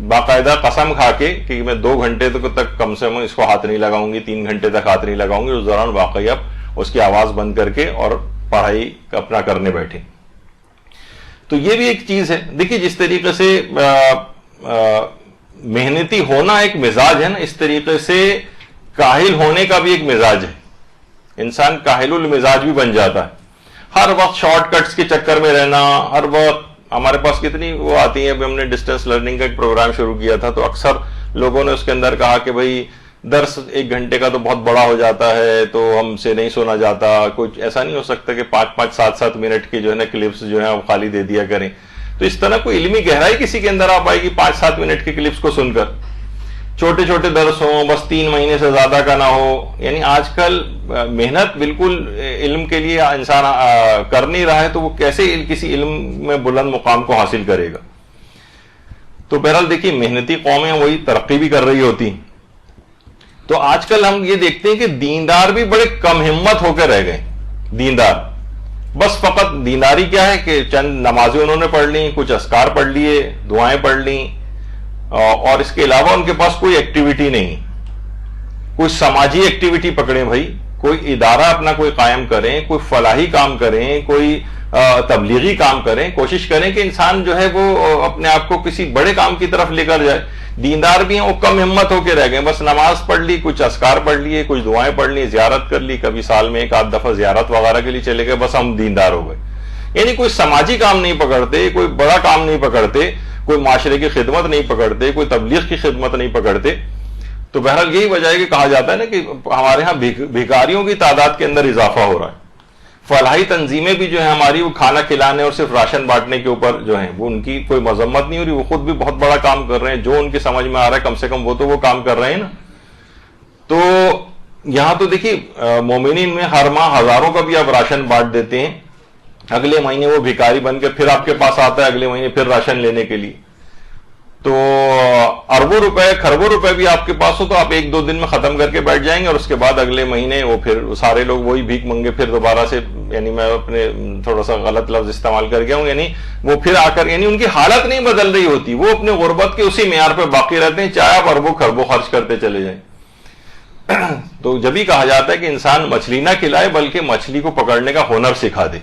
باقاعدہ قسم کھا کے کہ میں 2 گھنٹے تک کم سے کم اس کو ہاتھ نہیں لگاؤں گی، 3 گھنٹے تک ہاتھ نہیں لگاؤں گی، اس دوران واقعی آپ اس کی آواز بند کر کے اور پڑھائی اپنا کرنے بیٹھے. تو یہ بھی ایک چیز ہے. دیکھیے جس طریقے سے محنتی ہونا ایک مزاج ہے نا، اس طریقے سے کاہل ہونے کا بھی ایک مزاج ہے. انسان کاہل المزاج بھی بن جاتا ہے. ہر وقت شارٹ کٹس کے چکر میں رہنا، ہر وقت ہمارے پاس کتنی وہ آتی ہیں. ابھی ہم نے ڈسٹینس لرننگ کا ایک پروگرام شروع کیا تھا تو اکثر لوگوں نے اس کے اندر کہا کہ بھائی درس 1 گھنٹے کا تو بہت بڑا ہو جاتا ہے تو ہم سے نہیں سنا جاتا. کچھ ایسا نہیں ہو سکتا کہ 5-5 7-7 منٹ کے جو ہے نا کلپس جو ہیں وہ خالی دے دیا کریں. تو اس طرح کوئی علمی گہرائی کسی کے اندر آ پائے گی 5-7 منٹ کے کلپس کو سن کر؟ چھوٹے چھوٹے درس ہوں، بس 3 مہینے سے زیادہ کا نہ ہو. یعنی آج کل محنت بالکل علم کے لیے انسان کر نہیں رہا ہے، تو وہ کیسے کسی علم میں بلند مقام کو حاصل کرے گا؟ تو بہرحال دیکھیے، محنتی قومیں وہی ترقی بھی کر رہی ہوتی. تو آج کل ہم یہ دیکھتے ہیں کہ دیندار بھی بڑے کم ہمت ہو کے رہ گئے. دیندار بس فقط دینداری کیا ہے کہ چند نمازیں انہوں نے پڑھ لی، کچھ اذکار پڑھ لیے، دعائیں پڑھ لیں، اور اس کے علاوہ ان کے پاس کوئی ایکٹیویٹی نہیں. کوئی سماجی ایکٹیویٹی پکڑیں بھائی، کوئی ادارہ اپنا کوئی قائم کریں، کوئی فلاحی کام کریں، کوئی تبلیغی کام کریں، کوشش کریں کہ انسان جو ہے وہ اپنے آپ کو کسی بڑے کام کی طرف لے کر جائے. دیندار بھی ہیں وہ کم ہمت ہو کے رہ گئے، بس نماز پڑھ لی، کچھ اذکار پڑھ لیے، کچھ دعائیں پڑھ لی، زیارت کر لی، کبھی سال میں 1-8 دفعہ زیارت وغیرہ کے لیے چلے گئے، بس ہم دیندار ہو گئے. یعنی کوئی سماجی کام نہیں پکڑتے، کوئی بڑا کام نہیں پکڑتے، کوئی معاشرے کی خدمت نہیں پکڑتے، کوئی تبلیغ کی خدمت نہیں پکڑتے. تو بہرحال یہی وجہ ہے کہ کہا جاتا ہے نا کہ ہمارے ہاں بھکاریوں کی تعداد کے اندر اضافہ ہو رہا ہے. فلاحی تنظیمیں بھی جو ہیں ہماری، وہ کھانا کھلانے اور صرف راشن بانٹنے کے اوپر جو ہیں، وہ ان کی کوئی مذمت نہیں ہو رہی، وہ خود بھی بہت بڑا کام کر رہے ہیں. جو ان کی سمجھ میں آ رہا ہے کم سے کم وہ تو وہ کام کر رہے ہیں نا. تو یہاں تو دیکھیے مومنین میں ہر ماہ ہزاروں کا بھی آپ راشن بانٹ دیتے ہیں، اگلے مہینے وہ بھکاری بن کے پھر آپ کے پاس آتا ہے، اگلے مہینے پھر راشن لینے کے لیے. تو اربوں روپے کھربوں روپے بھی آپ کے پاس ہو تو آپ 1-2 دن میں ختم کر کے بیٹھ جائیں گے، اور اس کے بعد اگلے مہینے وہ پھر سارے لوگ وہی بھیک منگے پھر دوبارہ سے. یعنی میں اپنے تھوڑا سا غلط لفظ استعمال کر گیا ہوں، یعنی وہ پھر آ کر، یعنی ان کی حالت نہیں بدل رہی ہوتی، وہ اپنے غربت کے اسی معیار پہ باقی رہتے ہیں، چاہے آپ اربوں کھربوں خرچ کرتے چلے جائیں. تو جب ہی کہا جاتا ہے کہ انسان مچھلی نہ کھلائے بلکہ مچھلی کو پکڑنے کا ہنر سکھا دے،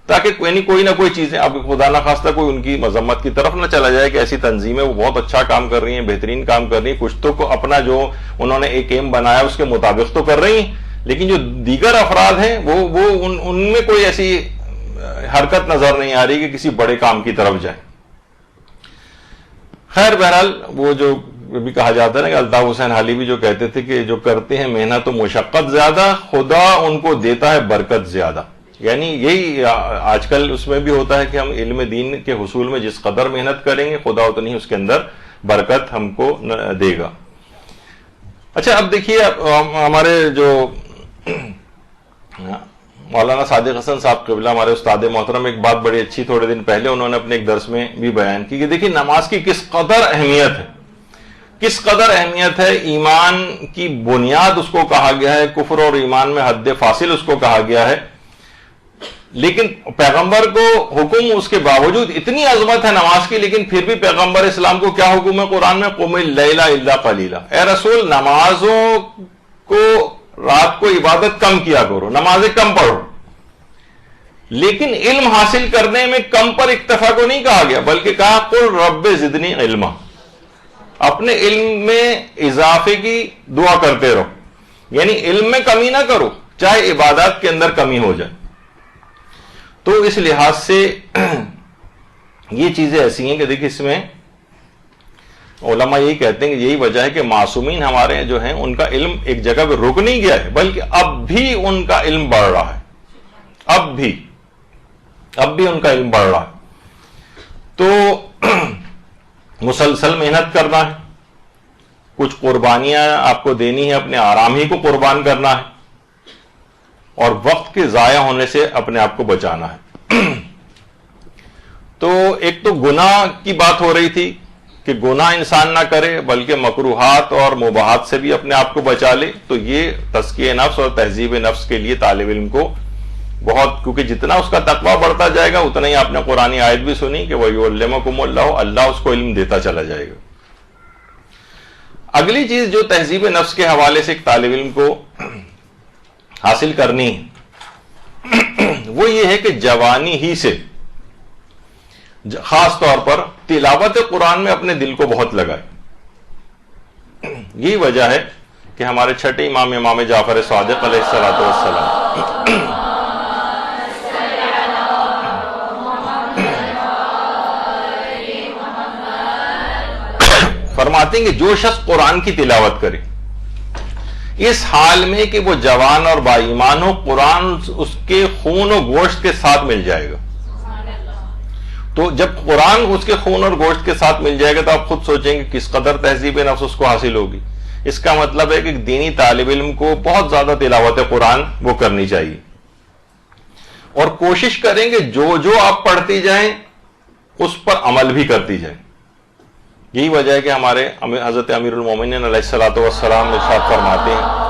تاکہ یعنی کوئی نہ کوئی چیزیں، اب خدا نہ خواستہ کوئی ان کی مذمت کی طرف نہ چلا جائے کہ ایسی تنظیمیں وہ بہت اچھا کام کر رہی ہیں، بہترین کام کر رہی ہیں، کچھ تو اپنا جو انہوں نے ایک ایم بنایا اس کے مطابق تو کر رہی ہیں، لیکن جو دیگر افراد ہیں وہ ان میں کوئی ایسی حرکت نظر نہیں آ رہی کہ کسی بڑے کام کی طرف جائیں. خیر بہرحال وہ جو بھی کہا جاتا ہے نا کہ الطاف حسین حالی بھی جو کہتے تھے کہ جو کرتے ہیں محنت و مشقت زیادہ، خدا ان کو دیتا ہے برکت زیادہ. یعنی یہی آج کل اس میں بھی ہوتا ہے کہ ہم علم دین کے حصول میں جس قدر محنت کریں گے، خدا اتنی اس کے اندر برکت ہم کو دے گا. اچھا اب دیکھیے ہمارے جو مولانا صادق حسن صاحب قبلہ، ہمارے استاد محترم، ایک بات بڑی اچھی تھوڑے دن پہلے انہوں نے اپنے ایک درس میں بھی بیان کی کہ دیکھیے نماز کی کس قدر اہمیت ہے، کس قدر اہمیت ہے. ایمان کی بنیاد اس کو کہا گیا ہے، کفر اور ایمان میں حد فاصل اس کو کہا گیا ہے، لیکن پیغمبر کو حکم اس کے باوجود اتنی عظمت ہے نماز کی، لیکن پھر بھی پیغمبر اسلام کو کیا حکم ہے قرآن میں؟ قم اللیل الا قلیلا، اے رسول نمازوں کو رات کو عبادت کم کیا کرو، نمازیں کم پڑھو. لیکن علم حاصل کرنے میں کم پر اکتفا کو نہیں کہا گیا، بلکہ کہا قل رب زدنی علما، اپنے علم میں اضافے کی دعا کرتے رہو. یعنی علم میں کمی نہ کرو، چاہے عبادات کے اندر کمی ہو جائے. تو اس لحاظ سے یہ چیزیں ایسی ہیں کہ دیکھیں اس میں علماء یہی کہتے ہیں کہ یہی وجہ ہے کہ معصومین ہمارے جو ہیں ان کا علم ایک جگہ پہ رک نہیں گیا ہے، بلکہ اب بھی ان کا علم بڑھ رہا ہے، اب بھی ان کا علم بڑھ رہا ہے. تو مسلسل محنت کرنا ہے، کچھ قربانیاں آپ کو دینی ہے، اپنے آرام ہی کو قربان کرنا ہے، اور وقت کے ضائع ہونے سے اپنے آپ کو بچانا ہے. تو ایک تو گناہ کی بات ہو رہی تھی کہ گناہ انسان نہ کرے بلکہ مکروہات اور مباحات سے بھی اپنے آپ کو بچا لے. تو یہ تزکیہ نفس اور تہذیب نفس کے لیے طالب علم کو بہت، کیونکہ جتنا اس کا تقویٰ بڑھتا جائے گا اتنا ہی آپ نے قرآنی آیت بھی سنی کہ وَيُعَلِّمُكُمُ اللَّهُ، اللہ اس کو علم دیتا چلا جائے گا. اگلی چیز جو تہذیب نفس کے حوالے سے ایک طالب علم کو حاصل کرنی وہ یہ ہے کہ جوانی ہی سے خاص طور پر تلاوت قرآن میں اپنے دل کو بہت لگائے. یہی وجہ ہے کہ ہمارے چھٹے امام جعفر صادق علیہ الصلوۃ والسلام فرماتے ہیں کہ جو شخص قرآن کی تلاوت کرے اس حال میں کہ وہ جوان اور با ایمان ہو، قرآن اس کے خون و گوشت کے ساتھ مل جائے گا. تو جب قرآن اس کے خون اور گوشت کے ساتھ مل جائے گا تو آپ خود سوچیں گے کس قدر تہذیب نفس اس کو حاصل ہوگی. اس کا مطلب ہے کہ دینی طالب علم کو بہت زیادہ تلاوت قرآن وہ کرنی چاہیے, اور کوشش کریں کہ جو آپ پڑھتی جائیں اس پر عمل بھی کرتی جائیں. یہی وجہ ہے کہ ہمارے حضرت امیر المومنین علیہ الصلوۃ والسلام ارشاد فرماتے ہیں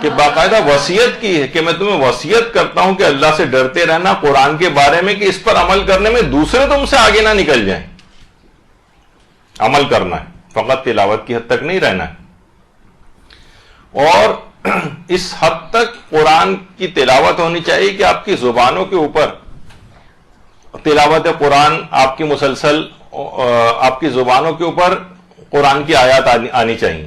کہ باقاعدہ وصیت کی ہے کہ میں تمہیں وصیت کرتا ہوں کہ اللہ سے ڈرتے رہنا قرآن کے بارے میں, کہ اس پر عمل کرنے میں دوسرے تم سے آگے نہ نکل جائیں. عمل کرنا ہے, فقط تلاوت کی حد تک نہیں رہنا ہے. اور اس حد تک قرآن کی تلاوت ہونی چاہیے کہ آپ کی زبانوں کے اوپر تلاوت قرآن آپ کی مسلسل آپ کی زبانوں کے اوپر قرآن کی آیات آنی چاہیے.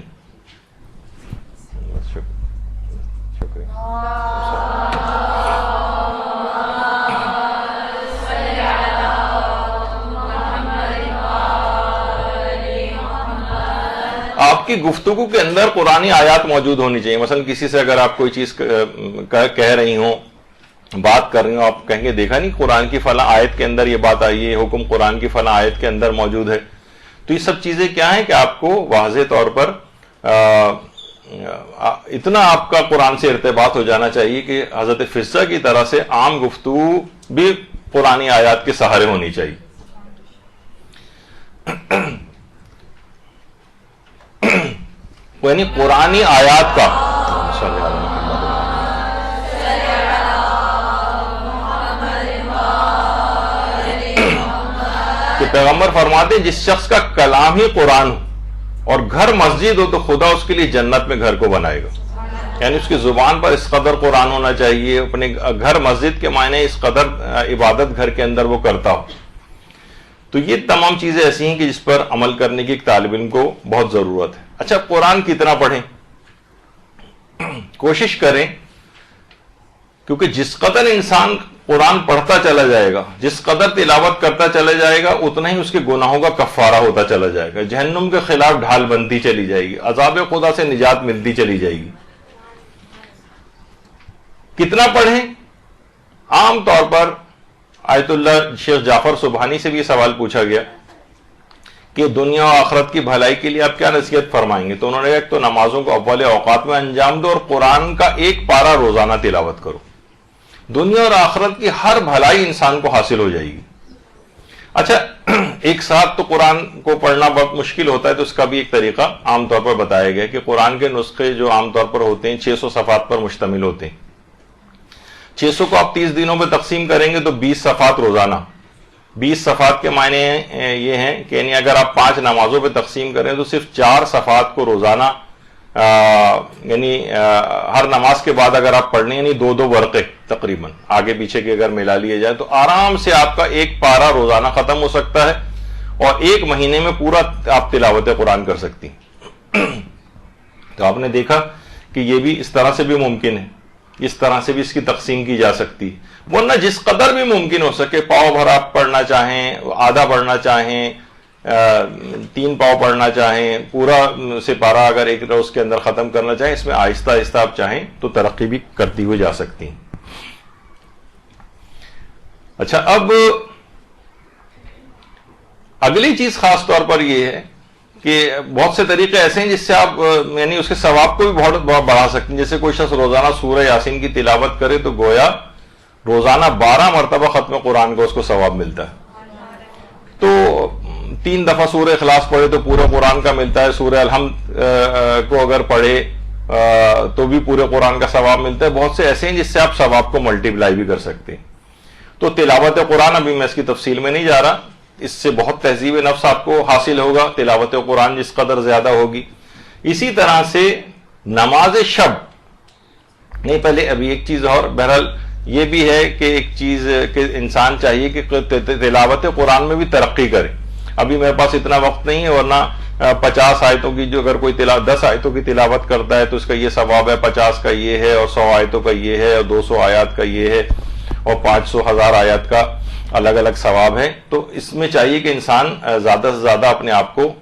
آپ کی گفتگو کے اندر قرآنی آیات موجود ہونی چاہیے. مثلا کسی سے اگر آپ کوئی چیز کہہ رہی ہوں, بات کر رہی ہوں, آپ کہیں گے دیکھا نہیں قرآن کی فلاں آیت کے اندر یہ بات آئی ہے, حکم قرآن کی فلاں آیت کے اندر موجود ہے. تو یہ سب چیزیں کیا ہیں کہ آپ کو واضح طور پر اتنا آپ کا قرآن سے ارتباط ہو جانا چاہیے کہ حضرت فضہ کی طرح سے عام گفتگو بھی قرآنی آیات کے سہارے ہونی چاہیے. یعنی قرآنی آیات کا کہ پیغمبر فرماتے جس شخص کا کلام ہی قرآن ہو اور گھر مسجد ہو تو خدا اس کے لیے جنت میں گھر کو بنائے گا. یعنی اس کی زبان پر اس قدر قرآن ہونا چاہیے, اپنے گھر مسجد کے معنی اس قدر عبادت گھر کے اندر وہ کرتا ہو. تو یہ تمام چیزیں ایسی ہیں کہ جس پر عمل کرنے کی ایک طالب علم کو بہت ضرورت ہے. اچھا, قرآن کتنا پڑھیں؟ کوشش کریں, کیونکہ جس قدر انسان قرآن پڑھتا چلا جائے گا, جس قدر تلاوت کرتا چلا جائے گا, اتنا ہی اس کے گناہوں کا کفارہ ہوتا چلا جائے گا, جہنم کے خلاف ڈھال بنتی چلی جائے گی, عذاب خدا سے نجات ملتی چلی جائے گی. کتنا پڑھیں؟ عام طور پر آیت اللہ شیخ جعفر سبحانی سے بھی یہ سوال پوچھا گیا کہ دنیا و آخرت کی بھلائی کے لیے آپ کیا نصیحت فرمائیں گے؟ تو انہوں نے کہا ایک تو نمازوں کو اول اوقات میں انجام دو اور قرآن کا ایک پارہ روزانہ تلاوت کرو. دنیا اور آخرت کی ہر بھلائی انسان کو حاصل ہو جائے گی. اچھا, ایک ساتھ تو قرآن کو پڑھنا بہت مشکل ہوتا ہے, تو اس کا بھی ایک طریقہ عام طور پر بتایا گیا کہ قرآن کے نسخے جو عام طور پر ہوتے ہیں 600 صفحات پر مشتمل ہوتے ہیں. 600 کو آپ 30 دنوں میں تقسیم کریں گے تو 20 صفحات روزانہ. 20 صفحات کے معنی یہ ہیں کہ یعنی اگر آپ 5 نمازوں پہ تقسیم کریں تو صرف 4 صفحات کو روزانہ یعنی ہر نماز کے بعد اگر آپ پڑھنے یعنی 2 ورقے تقریباً آگے پیچھے کے اگر ملا لیے جائے تو آرام سے آپ کا ایک پارہ روزانہ ختم ہو سکتا ہے اور 1 مہینے میں پورا آپ تلاوت قرآن کر سکتی. تو آپ نے دیکھا کہ یہ بھی اس طرح سے بھی ممکن ہے, اس طرح سے بھی اس کی تقسیم کی جا سکتی. ورنہ جس قدر بھی ممکن ہو سکے, پاؤ بھر آپ پڑھنا چاہیں, آدھا پڑھنا چاہیں, 3 پاؤ پڑھنا چاہیں, پورا سپارہ اگر ایک روز کے اندر ختم کرنا چاہیں, اس میں آہستہ آہستہ آپ چاہیں تو ترقی بھی کرتی ہوئی جا سکتی ہیں. اچھا, اب اگلی چیز خاص طور پر یہ ہے کہ بہت سے طریقے ایسے ہیں جس سے آپ یعنی اس کے ثواب کو بھی بہت بڑھا سکتے ہیں. جیسے کوئی شخص روزانہ سورہ یاسین کی تلاوت کرے تو گویا روزانہ 12 مرتبہ ختم قرآن کا اس کو ثواب ملتا ہے. تو 3 دفعہ سورہ اخلاص پڑھے تو پورے قرآن کا ملتا ہے. سورہ الحمد کو اگر پڑھے تو بھی پورے قرآن کا ثواب ملتا ہے. بہت سے ایسے ہیں جس سے آپ ثواب کو ملٹیپلائی بھی کر سکتے ہیں. تو تلاوت قرآن, ابھی میں اس کی تفصیل میں نہیں جا رہا, اس سے بہت تہذیب نفس آپ کو حاصل ہوگا. تلاوت قرآن جس قدر زیادہ ہوگی. اسی طرح سے نماز شب نہیں, پہلے ابھی ایک چیز اور, بہرحال یہ بھی ہے کہ ایک چیز کہ انسان چاہیے کہ تلاوت قرآن میں بھی ترقی کرے. ابھی میرے پاس اتنا وقت نہیں ہے, ورنہ 50 آیتوں کی جو اگر کوئی 10 آیتوں کی تلاوت کرتا ہے تو اس کا یہ ثواب ہے, 50 کا یہ ہے, اور 100 آیتوں کا یہ ہے, اور 200 آیات کا یہ ہے, اور 500 1000 آیات کا الگ الگ ثواب ہے. تو اس میں چاہیے کہ انسان زیادہ سے زیادہ اپنے آپ کو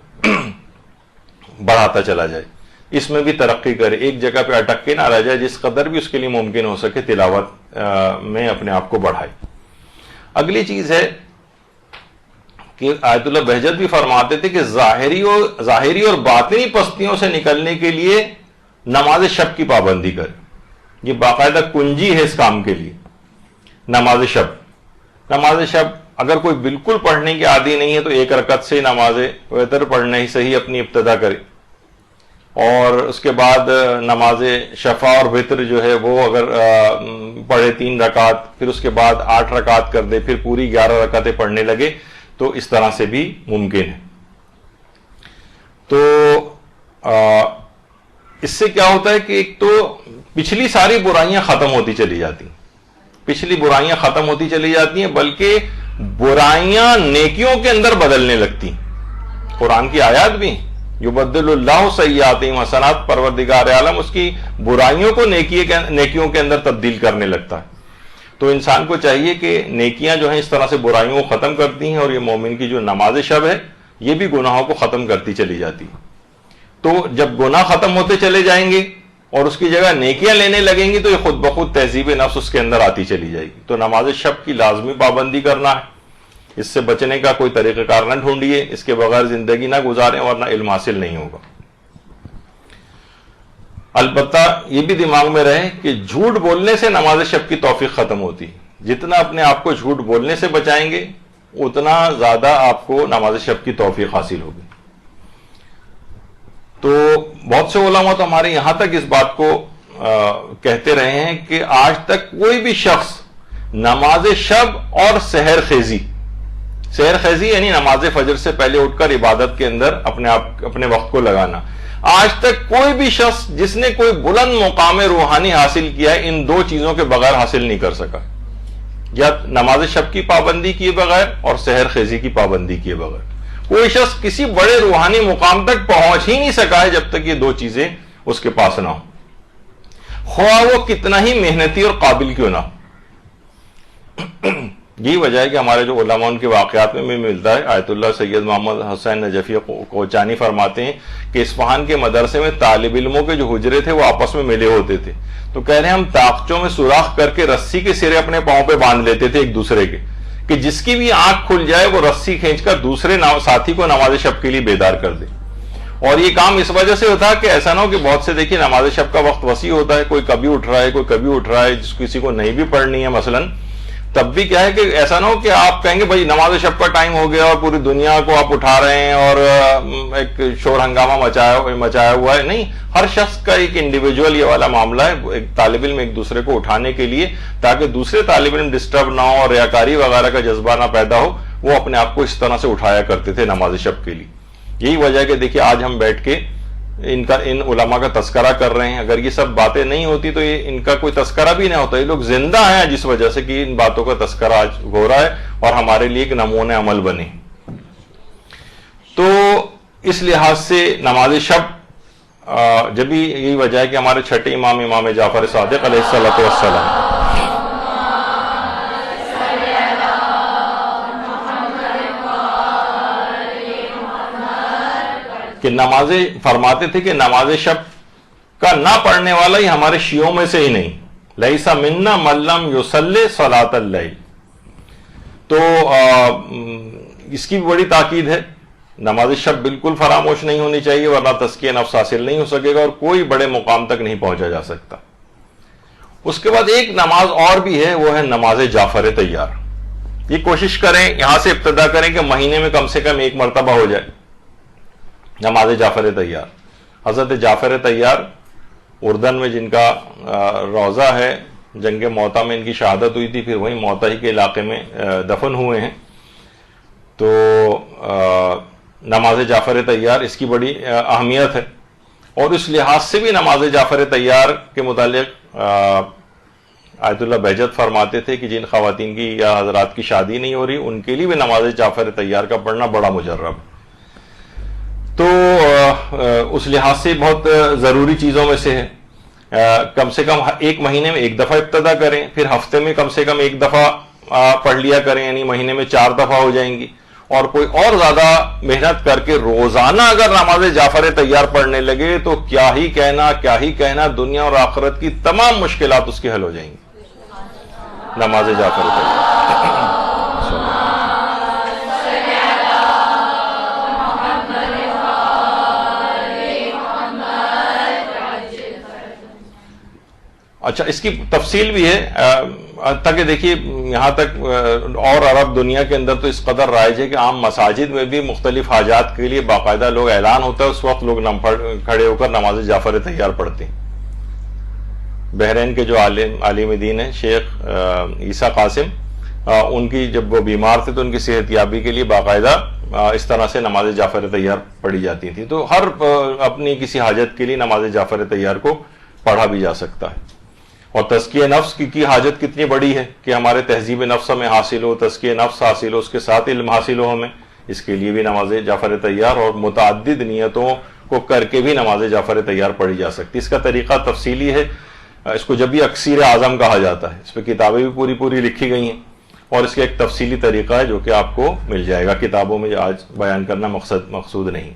بڑھاتا چلا جائے. اس میں بھی ترقی کرے, ایک جگہ پہ اٹک کے نہ رہ جائے, جس قدر بھی اس کے لیے ممکن ہو سکے تلاوت میں اپنے آپ کو بڑھائے. اگلی چیز ہے کہ آیت اللہ بہجت بھی فرماتے تھے کہ ظاہری اور باطنی پستیوں سے نکلنے کے لیے نماز شب کی پابندی کرے. یہ باقاعدہ کنجی ہے اس کام کے لیے. نماز شب اگر کوئی بالکل پڑھنے کی عادی نہیں ہے تو ایک رکعت سے نماز وتر پڑھنا ہی صحیح اپنی ابتدا کرے, اور اس کے بعد نماز شفا اور وتر جو ہے وہ اگر پڑھے 3 رکعت, پھر اس کے بعد 8 رکعت کر دے, پھر پوری 11 رکعتیں پڑھنے لگے, تو اس طرح سے بھی ممکن ہے. تو اس سے کیا ہوتا ہے کہ ایک تو پچھلی ساری برائیاں ختم ہوتی چلی جاتی ہیں, بلکہ برائیاں نیکیوں کے اندر بدلنے لگتی. قرآن کی آیات بھی یبدل اللہ سیئاتہم حسنات, پروردگار عالم اس کی برائیوں کو نیکیوں کے اندر تبدیل کرنے لگتا ہے. تو انسان کو چاہیے کہ نیکیاں جو ہیں اس طرح سے برائیوں کو ختم کرتی ہیں, اور یہ مومن کی جو نماز شب ہے یہ بھی گناہوں کو ختم کرتی چلی جاتی ہے. تو جب گناہ ختم ہوتے چلے جائیں گے اور اس کی جگہ نیکیاں لینے لگیں گی تو یہ خود بخود تہذیب نفس اس کے اندر آتی چلی جائے گی. تو نماز شب کی لازمی پابندی کرنا ہے, اس سے بچنے کا کوئی طریقہ کار نہ ڈھونڈیے, اس کے بغیر زندگی نہ گزاریں ورنہ علم حاصل نہیں ہوگا. البتہ یہ بھی دماغ میں رہے کہ جھوٹ بولنے سے نماز شب کی توفیق ختم ہوتی. جتنا اپنے آپ کو جھوٹ بولنے سے بچائیں گے اتنا زیادہ آپ کو نماز شب کی توفیق حاصل ہوگی. تو بہت سے علماء تو ہمارے یہاں تک اس بات کو کہتے رہے ہیں کہ آج تک کوئی بھی شخص نماز شب اور سحر خیزی یعنی نماز فجر سے پہلے اٹھ کر عبادت کے اندر اپنے وقت کو لگانا, آج تک کوئی بھی شخص جس نے کوئی بلند مقام روحانی حاصل کیا ہے ان 2 چیزوں کے بغیر حاصل نہیں کر سکا. یا نماز شب کی پابندی کیے بغیر اور سحر خیزی کی پابندی کیے بغیر کوئی شخص کسی بڑے روحانی مقام تک پہنچ ہی نہیں سکا ہے جب تک یہ 2 چیزیں اس کے پاس نہ ہو, خواہ وہ کتنا ہی محنتی اور قابل کیوں نہ ہو. یہی وجہ ہے کہ ہمارے جو علماء ان کے واقعات میں ملتا ہے. آیت اللہ سید محمد حسین نجفی کوچانی فرماتے ہیں کہ اصفہان کے مدرسے میں طالب علموں کے جو حجرے تھے وہ آپس میں ملے ہوتے تھے, تو کہہ رہے ہیں ہم طاقچوں میں سوراخ کر کے رسی کے سرے اپنے پاؤں پہ باندھ لیتے تھے ایک دوسرے کے, کہ جس کی بھی آنکھ کھل جائے وہ رسی کھینچ کر دوسرے ساتھی کو نماز شب کے لیے بیدار کر دے. اور یہ کام اس وجہ سے ہوتا ہے کہ ایسا نہ ہو کہ بہت سے دیکھیے نماز شب کا وقت وسیع ہوتا ہے, کوئی کبھی اٹھ رہا ہے جس کسی کو نہیں بھی پڑھنی ہے مثلا, تب بھی کیا ہے کہ ایسا نہ ہو کہ آپ کہیں گے بھائی نماز شب کا ٹائم ہو گیا اور پوری دنیا کو آپ اٹھا رہے ہیں اور ایک شور ہنگامہ مچایا ہوا ہے. نہیں, ہر شخص کا ایک انڈیویجول یہ والا معاملہ ہے, ایک طالب علم ایک دوسرے کو اٹھانے کے لیے تاکہ دوسرے طالب علم ڈسٹرب نہ ہو اور ریاکاری وغیرہ کا جذبہ نہ پیدا ہو, وہ اپنے آپ کو اس طرح سے اٹھایا کرتے تھے نماز شب کے لیے. یہی وجہ ہے کہ دیکھیے آج ہم بیٹھ کے ان علماء کا تذکرہ کر رہے ہیں. اگر یہ سب باتیں نہیں ہوتی تو یہ ان کا کوئی تذکرہ بھی نہیں ہوتا. یہ لوگ زندہ ہیں جس وجہ سے کہ ان باتوں کا تذکرہ آج ہو رہا ہے اور ہمارے لیے ایک نمونہ عمل بنے. تو اس لحاظ سے نماز شب جب یہی وجہ ہے کہ ہمارے چھٹے امام جعفر صادق علیہ السلام کہ نمازیں فرماتے تھے کہ نماز شب کا نہ پڑھنے والا ہی ہمارے شیعوں میں سے ہی نہیں, لیس منا من لم یصلی صلاۃ اللیل. تو اس کی بڑی تاکید ہے, نماز شب بالکل فراموش نہیں ہونی چاہیے ورنہ تزکیہ نفس حاصل نہیں ہو سکے گا اور کوئی بڑے مقام تک نہیں پہنچا جا سکتا. اس کے بعد ایک نماز اور بھی ہے, وہ ہے نماز جعفر طیار. یہ کوشش کریں یہاں سے ابتدا کریں کہ مہینے میں کم سے کم 1 مرتبہ ہو جائے نماز جعفر طیار. حضرت جعفر طیار اردن میں جن کا روضہ ہے, جنگ موتا میں ان کی شہادت ہوئی تھی, پھر وہیں موتا ہی کے علاقے میں دفن ہوئے ہیں. تو نماز جعفر طیار اس کی بڑی اہمیت ہے, اور اس لحاظ سے بھی نماز جعفر طیار کے متعلق آیت اللہ بہجت فرماتے تھے کہ جن خواتین کی یا حضرات کی شادی نہیں ہو رہی ان کے لیے بھی نماز جعفر طیار کا پڑھنا بڑا مجرب. تو اس لحاظ سے بہت ضروری چیزوں میں سے ہے. کم سے کم 1 مہینے میں 1 دفعہ ابتدا کریں, پھر ہفتے میں کم سے کم 1 دفعہ پڑھ لیا کریں, یعنی مہینے میں 4 دفعہ ہو جائیں گی. اور کوئی اور زیادہ محنت کر کے روزانہ اگر نماز جعفر تیار پڑھنے لگے تو کیا ہی کہنا دنیا اور آخرت کی تمام مشکلات اس کی حل ہو جائیں گی. نماز جعفر تیار. اچھا اس کی تفصیل بھی ہے تاکہ دیکھیے یہاں تک اور عرب دنیا کے اندر تو اس قدر رائج ہے کہ عام مساجد میں بھی مختلف حاجات کے لیے باقاعدہ لوگ اعلان ہوتا ہے، اس وقت لوگ کھڑے ہو کر نماز جعفر تیار پڑھتے ہیں. بحرین کے جو عالم دین ہیں شیخ عیسیٰ قاسم، ان کی جب وہ بیمار تھے تو ان کی صحت یابی کے لیے باقاعدہ اس طرح سے نماز جعفر تیار پڑھی جاتی تھی. تو ہر اپنی کسی حاجت کے لیے نماز جعفر تیار کو پڑھا بھی جا سکتا ہے. اور تزکیہ نفس کی حاجت کتنی بڑی ہے کہ ہمارے تہذیب نفس ہمیں حاصل ہو، تزکیہ نفس حاصل ہو، اس کے ساتھ علم حاصل ہو ہمیں. اس کے لیے بھی نماز جعفر تیار اور متعدد نیتوں کو کر کے بھی نماز جعفر تیار پڑھی جا سکتی. اس کا طریقہ تفصیلی ہے، اس کو جب بھی اکسیر اعظم کہا جاتا ہے. اس پہ کتابیں بھی پوری لکھی گئی ہیں اور اس کا ایک تفصیلی طریقہ ہے جو کہ آپ کو مل جائے گا. کتابوں میں آج بیان کرنا مقصود نہیں.